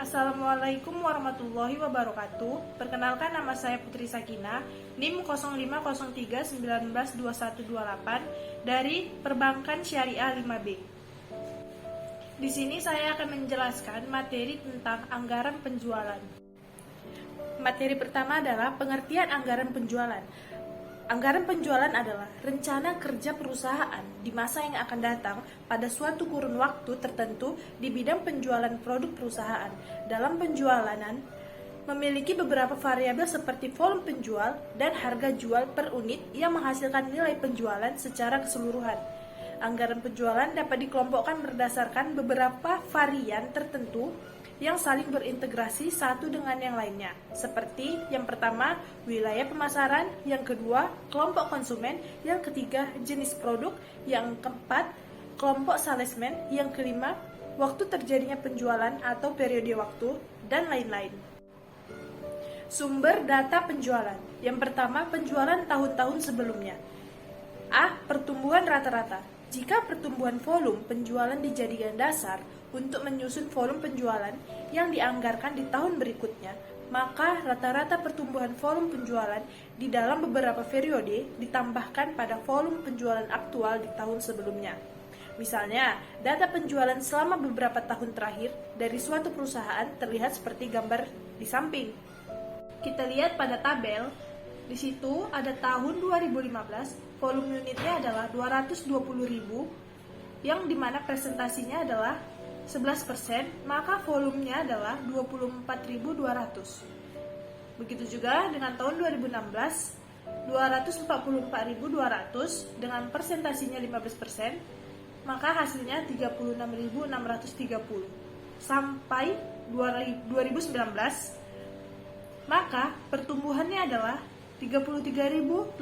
Assalamualaikum warahmatullahi wabarakatuh. Perkenalkan, nama saya Putri Sakina, NIM 0503192128 dari Perbankan Syariah 5B. Di sini saya akan menjelaskan materi tentang anggaran penjualan. Materi pertama adalah pengertian anggaran penjualan. Anggaran penjualan adalah rencana kerja perusahaan di masa yang akan datang pada suatu kurun waktu tertentu di bidang penjualan produk perusahaan. Dalam penjualan memiliki beberapa variabel seperti volume penjual dan harga jual per unit yang menghasilkan nilai penjualan secara keseluruhan. Anggaran penjualan dapat dikelompokkan berdasarkan beberapa varian tertentu yang saling berintegrasi satu dengan yang lainnya, seperti yang pertama, wilayah pemasaran, yang kedua, kelompok konsumen, yang ketiga, jenis produk, yang keempat, kelompok salesman, yang kelima, waktu terjadinya penjualan atau periode waktu, dan lain-lain. Sumber data penjualan. Yang pertama, penjualan tahun-tahun sebelumnya. A. Pertumbuhan rata-rata. Jika pertumbuhan volume penjualan dijadikan dasar untuk menyusun volume penjualan yang dianggarkan di tahun berikutnya, maka rata-rata pertumbuhan volume penjualan di dalam beberapa periode ditambahkan pada volume penjualan aktual di tahun sebelumnya. Misalnya, data penjualan selama beberapa tahun terakhir dari suatu perusahaan terlihat seperti gambar di samping. Kita lihat pada tabel, di situ ada tahun 2015, volume unitnya adalah 220.000, yang dimana presentasinya adalah 11%, maka volumenya adalah 24.200. Begitu juga dengan tahun 2016, 244.200 dengan presentasinya 15%, maka hasilnya 36.630. Sampai 2019, maka pertumbuhannya adalah 33.813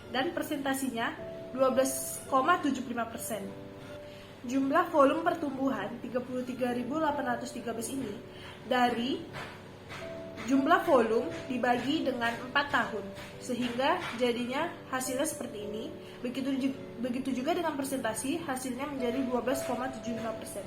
dan presentasinya 12,75%. Jumlah volume pertumbuhan 33.813 ini dari jumlah volume dibagi dengan 4 tahun, sehingga jadinya hasilnya seperti ini. Begitu juga dengan presentasi, hasilnya menjadi 12,75%.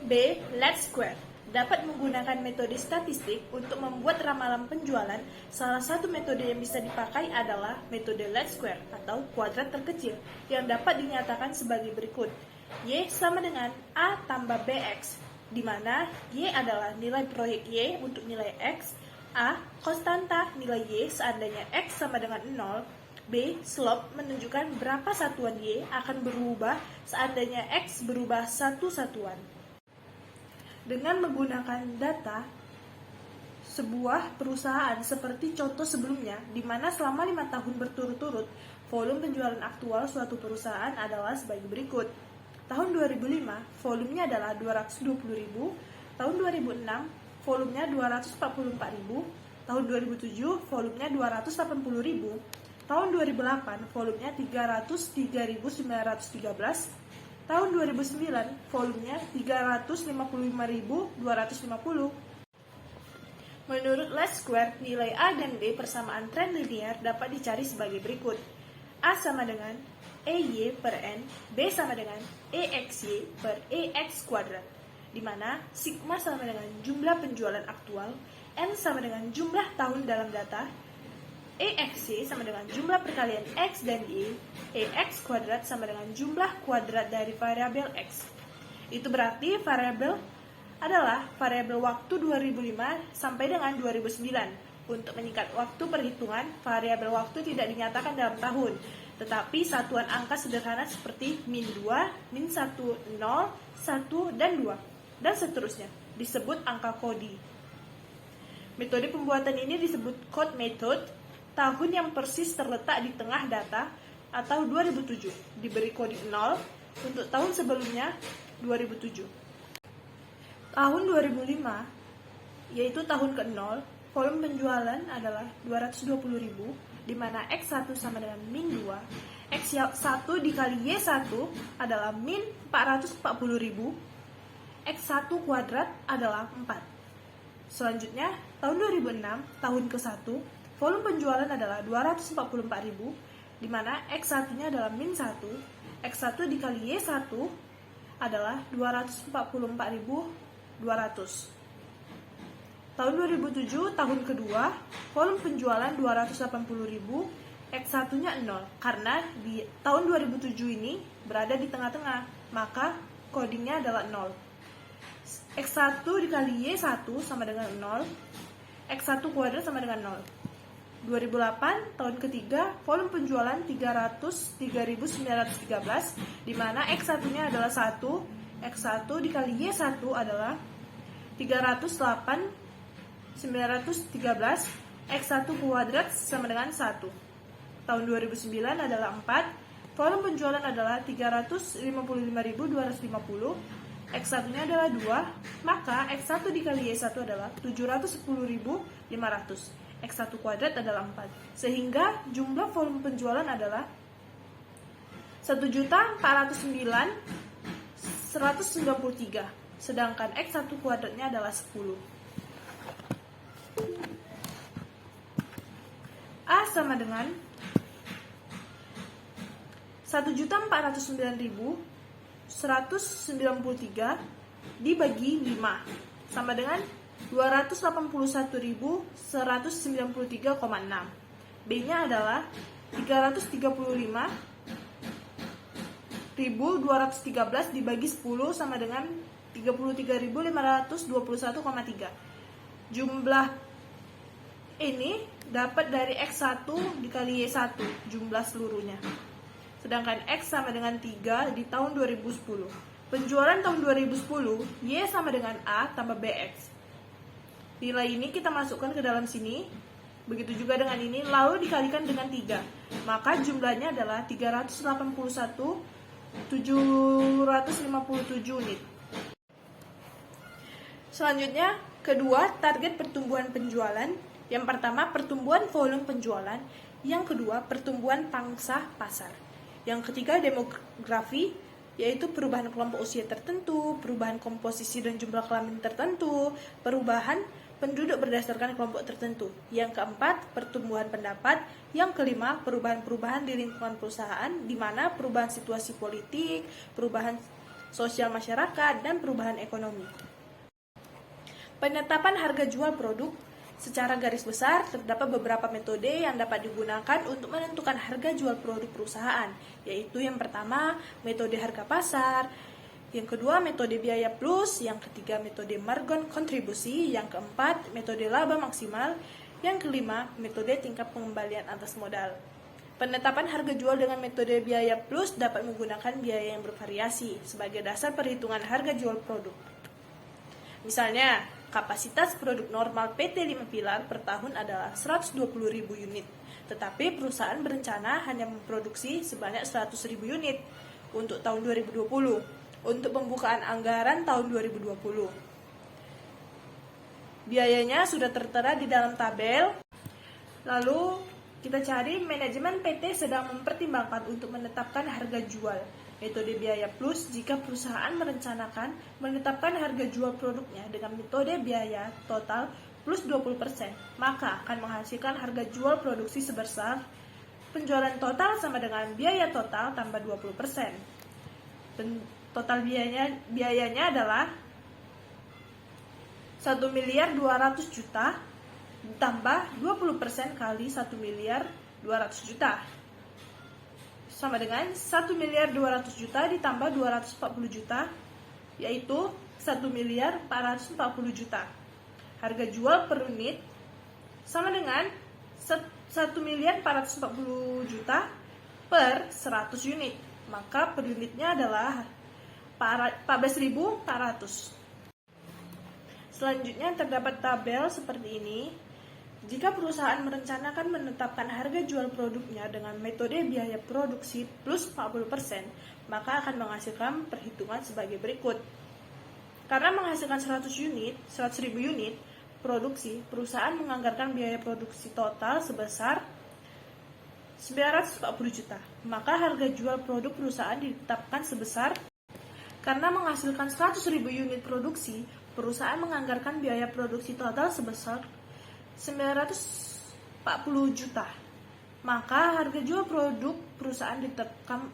B. Least Square. Dapat menggunakan metode statistik untuk membuat ramalan penjualan. Salah satu metode yang bisa dipakai adalah metode least square atau kuadrat terkecil yang dapat dinyatakan sebagai berikut. Y sama dengan A tambah BX, di mana Y adalah nilai proyek Y untuk nilai X, A konstanta nilai Y seandainya X sama dengan 0, B slope menunjukkan berapa satuan Y akan berubah seandainya X berubah satu satuan. Dengan menggunakan data sebuah perusahaan seperti contoh sebelumnya, di mana selama 5 tahun berturut-turut volume penjualan aktual suatu perusahaan adalah sebagai berikut. Tahun 2005 volumenya adalah 220.000, tahun 2006 volumenya 244.000, tahun 2007 volumenya 280.000, tahun 2008 volumenya 303.913, tahun 2009 volumenya 355.250. Menurut least square, nilai A dan B persamaan tren linear dapat dicari sebagai berikut. A sama dengan EY per N, B sama dengan EXY per EX kuadrat, di mana sigma sama dengan jumlah penjualan aktual, N sama dengan jumlah tahun dalam data, EXY sama dengan jumlah perkalian X dan Y, EX kuadrat sama dengan jumlah kuadrat dari variabel X. Itu berarti variabel adalah variabel waktu 2005 sampai dengan 2009. Untuk menyingkat waktu perhitungan, variabel waktu tidak dinyatakan dalam tahun, tetapi satuan angka sederhana seperti min 2, min 1, 0, 1, dan 2, dan seterusnya, disebut angka kodi. Metode pembuatan ini disebut code method. Tahun yang persis terletak di tengah data atau 2007, diberi kode 0 untuk tahun sebelumnya 2007. Tahun 2005, yaitu tahun ke-0, volume penjualan adalah 220.000, di mana X1 sama dengan min 2, X1 dikali Y1 adalah min 440.000, X1 kuadrat adalah 4. Selanjutnya, tahun 2006, tahun ke-1, volume penjualan adalah 244.000, di mana X1-nya adalah min 1, X1 dikali Y1 adalah 244.000 200. Tahun 2007, tahun kedua, volume penjualan 280.000, X1-nya 0. Karena di tahun 2007 ini berada di tengah-tengah, maka codingnya adalah 0. X1 dikali Y1 sama dengan 0, X1 kuadrat sama dengan 0. 2008, tahun ketiga, volume penjualan 303.913, di mana X1-nya adalah 1, X1 dikali Y1 adalah 308.913, X1 kuadrat sama dengan 1. Tahun 2009 adalah 4, volume penjualan adalah 355.250, X1-nya adalah 2, maka X1 dikali Y1 adalah 710.500, X1 kuadrat adalah 4, sehingga jumlah volume penjualan adalah 1.409.193, sedangkan X1 kuadratnya adalah 10. A sama dengan 1.409.193 dibagi 5 sama dengan 281.193,6. B-nya adalah 335.213 dibagi 10 sama dengan 33.521,3. Jumlah ini dapat dari X1 dikali Y1, jumlah seluruhnya. Sedangkan X sama dengan 3 di tahun 2010. Penjualan tahun 2010, Y sama dengan A tambah BX. Nilai ini kita masukkan ke dalam sini. Begitu juga dengan ini, lalu dikalikan dengan 3. Maka jumlahnya adalah 381.757 unit. Selanjutnya, kedua, target pertumbuhan penjualan. Yang pertama, pertumbuhan volume penjualan. Yang kedua, pertumbuhan pangsa pasar. Yang ketiga, demografi, yaitu perubahan kelompok usia tertentu, perubahan komposisi dan jumlah kelamin tertentu, perubahan penduduk berdasarkan kelompok tertentu. Yang keempat, pertumbuhan pendapat. Yang kelima, perubahan-perubahan di lingkungan perusahaan, di mana perubahan situasi politik, perubahan sosial masyarakat, dan perubahan ekonomi. Penetapan harga jual produk. Secara garis besar, terdapat beberapa metode yang dapat digunakan untuk menentukan harga jual produk perusahaan, yaitu yang pertama, metode harga pasar, yang kedua, metode biaya plus, yang ketiga, metode margin kontribusi, yang keempat, metode laba maksimal, yang kelima, metode tingkat pengembalian atas modal. Penetapan harga jual dengan metode biaya plus dapat menggunakan biaya yang bervariasi sebagai dasar perhitungan harga jual produk. Misalnya, kapasitas produk normal PT 5 Pilar per tahun adalah 120.000 unit, tetapi perusahaan berencana hanya memproduksi sebanyak 100.000 unit untuk tahun 2020, untuk pembukaan anggaran tahun 2020. Biayanya sudah tertera di dalam tabel. Lalu kita cari manajemen PT sedang mempertimbangkan untuk menetapkan harga jual. Metode biaya plus jika perusahaan merencanakan menetapkan harga jual produknya dengan metode biaya total plus 20%, maka akan menghasilkan harga jual produksi sebesar penjualan total sama dengan biaya total tambah 20%. Total biayanya adalah 1.200.000.000 ditambah 20% kali 1.200.000.000 sama dengan 1.200.000.000 ditambah 240 juta, yaitu 1.440.000.000. Harga jual per unit sama dengan 1.440.000.000 per 100 unit, maka per unitnya adalah 14.400. Selanjutnya terdapat tabel seperti ini. Jika perusahaan merencanakan menetapkan harga jual produknya dengan metode biaya produksi plus 40%, maka akan menghasilkan perhitungan sebagai berikut. Karena menghasilkan 100.000 unit produksi, perusahaan menganggarkan biaya produksi total sebesar 940 juta. Maka harga jual produk perusahaan ditetapkan sebesar, karena menghasilkan 100.000 unit produksi, perusahaan menganggarkan biaya produksi total sebesar 940 juta. Maka harga jual produk perusahaan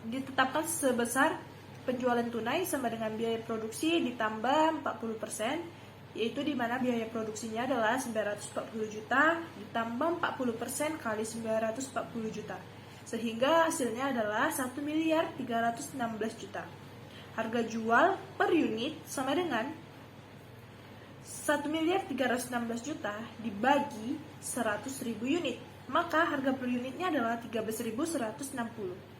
ditetapkan sebesar penjualan tunai sama dengan biaya produksi ditambah 40%, yaitu di mana biaya produksinya adalah 940 juta ditambah 40% kali 940 juta. Sehingga hasilnya adalah 1.316 juta. Harga jual per unit sama dengan 1.316 juta dibagi 100.000 unit. Maka harga per unitnya adalah 13.160.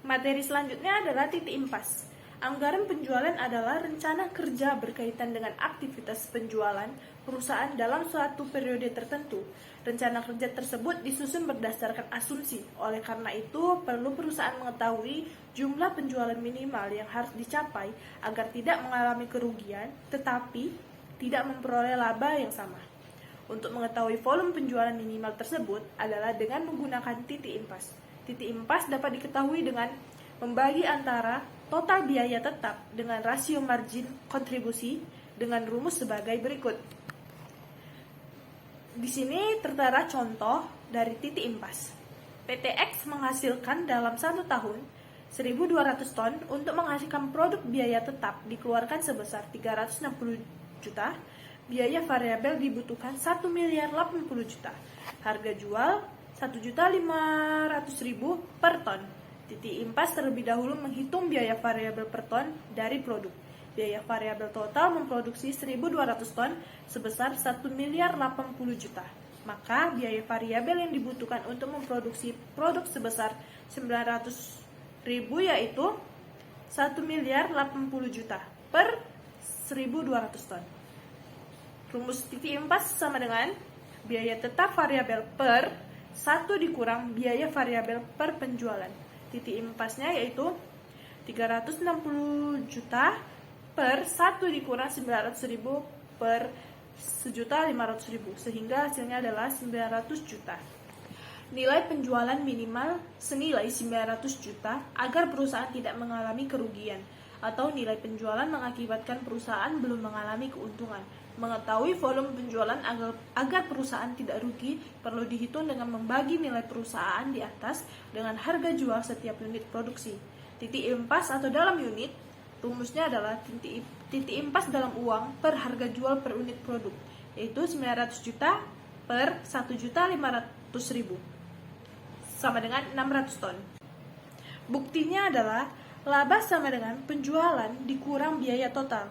Materi selanjutnya adalah titik impas. Anggaran penjualan adalah rencana kerja berkaitan dengan aktivitas penjualan perusahaan dalam suatu periode tertentu. Rencana kerja tersebut disusun berdasarkan asumsi. Oleh karena itu, perlu perusahaan mengetahui jumlah penjualan minimal yang harus dicapai agar tidak mengalami kerugian, tetapi tidak memperoleh laba yang sama. Untuk mengetahui volume penjualan minimal tersebut adalah dengan menggunakan titik impas. Titik impas dapat diketahui dengan membagi antara total biaya tetap dengan rasio margin kontribusi dengan rumus sebagai berikut. Di sini tertera contoh dari titik impas. PT X menghasilkan dalam 1 tahun 1.200 ton. Untuk menghasilkan produk biaya tetap dikeluarkan sebesar 360 juta. Biaya variabel dibutuhkan 1.080 juta. Harga jual 1.500.000 per ton. Titik impas terlebih dahulu menghitung biaya variabel per ton dari produk. Biaya variabel total memproduksi 1.200 ton sebesar 1.080 juta. Maka biaya variabel yang dibutuhkan untuk memproduksi produk sebesar 900.000 yaitu 1.080 juta per 1.200 ton. Rumus titik impas sama dengan biaya tetap variabel per 1 dikurang biaya variabel per penjualan. Titik impasnya yaitu 360 juta per 1 dikurang 900.000 per 1.500.000, sehingga hasilnya adalah 900 juta. Nilai penjualan minimal senilai 900 juta agar perusahaan tidak mengalami kerugian, atau nilai penjualan mengakibatkan perusahaan belum mengalami keuntungan. Mengetahui volume penjualan agar perusahaan tidak rugi perlu dihitung dengan membagi nilai perusahaan di atas dengan harga jual setiap unit produksi. Titik impas atau dalam unit, rumusnya adalah titik impas dalam uang per harga jual per unit produk, yaitu 900 juta per 1.500.000 sama dengan 600 ton. Buktinya adalah laba sama dengan penjualan dikurang biaya total.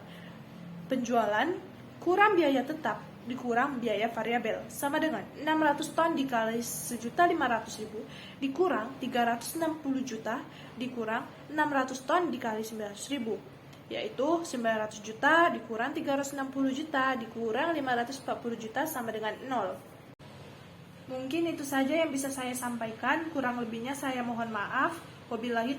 Penjualan kurang biaya tetap dikurang biaya variabel sama dengan 600 ton dikali 1.500.000 dikurang 360 juta dikurang 600 ton dikali 900.000, yaitu 900 juta dikurang 360 juta dikurang 540 juta sama dengan 0. Mungkin itu saja yang bisa saya sampaikan, kurang lebihnya saya mohon maaf. Wabillahi